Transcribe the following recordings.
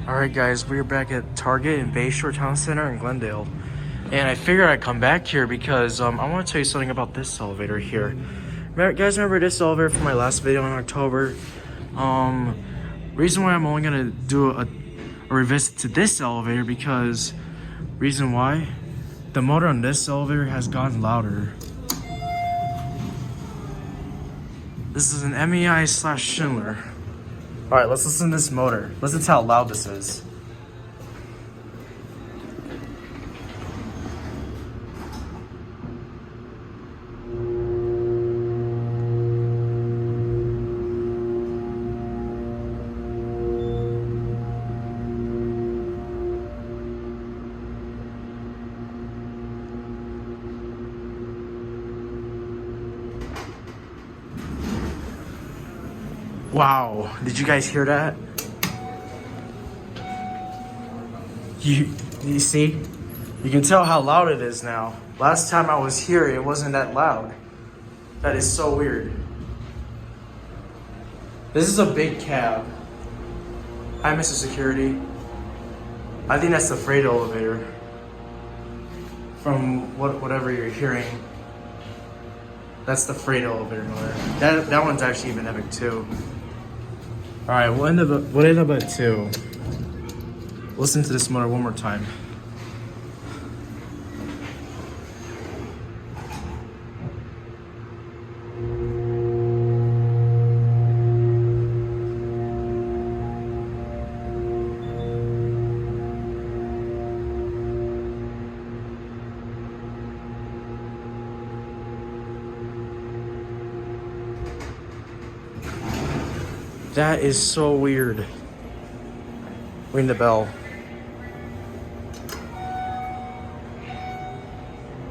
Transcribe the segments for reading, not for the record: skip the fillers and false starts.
Alright guys, we're back at Target in Bayshore Town Center in Glendale. And I figured I'd come back here because I want to tell you something about this elevator here. Guys, remember this elevator from my last video in October? Reason why I'm only going to do a revisit to this elevator because reason why? The motor on this elevator has gotten louder. This is an MEI/Schindler. Alright, let's listen to this motor. Listen to how loud this is. Wow, did you guys hear that? You see? You can tell how loud it is now. Last time I was here, it wasn't that loud. That is so weird. This is a big cab. Hi, Mr. Security. I think that's the freight elevator. From whatever you're hearing. That's the freight elevator motor. That one's actually even epic too. Alright, we'll end up at 2. Listen to this motor one more time. That is so weird. Ring the bell.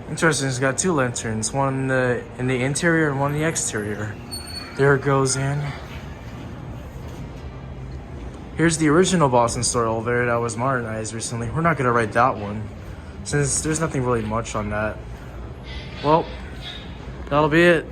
Interesting, it's got 2 lanterns, one in the interior and one in the exterior. There it goes in. Here's the original Boston store elevator that was modernized recently. We're not gonna ride that one, since there's nothing really much on that. Well, that'll be it.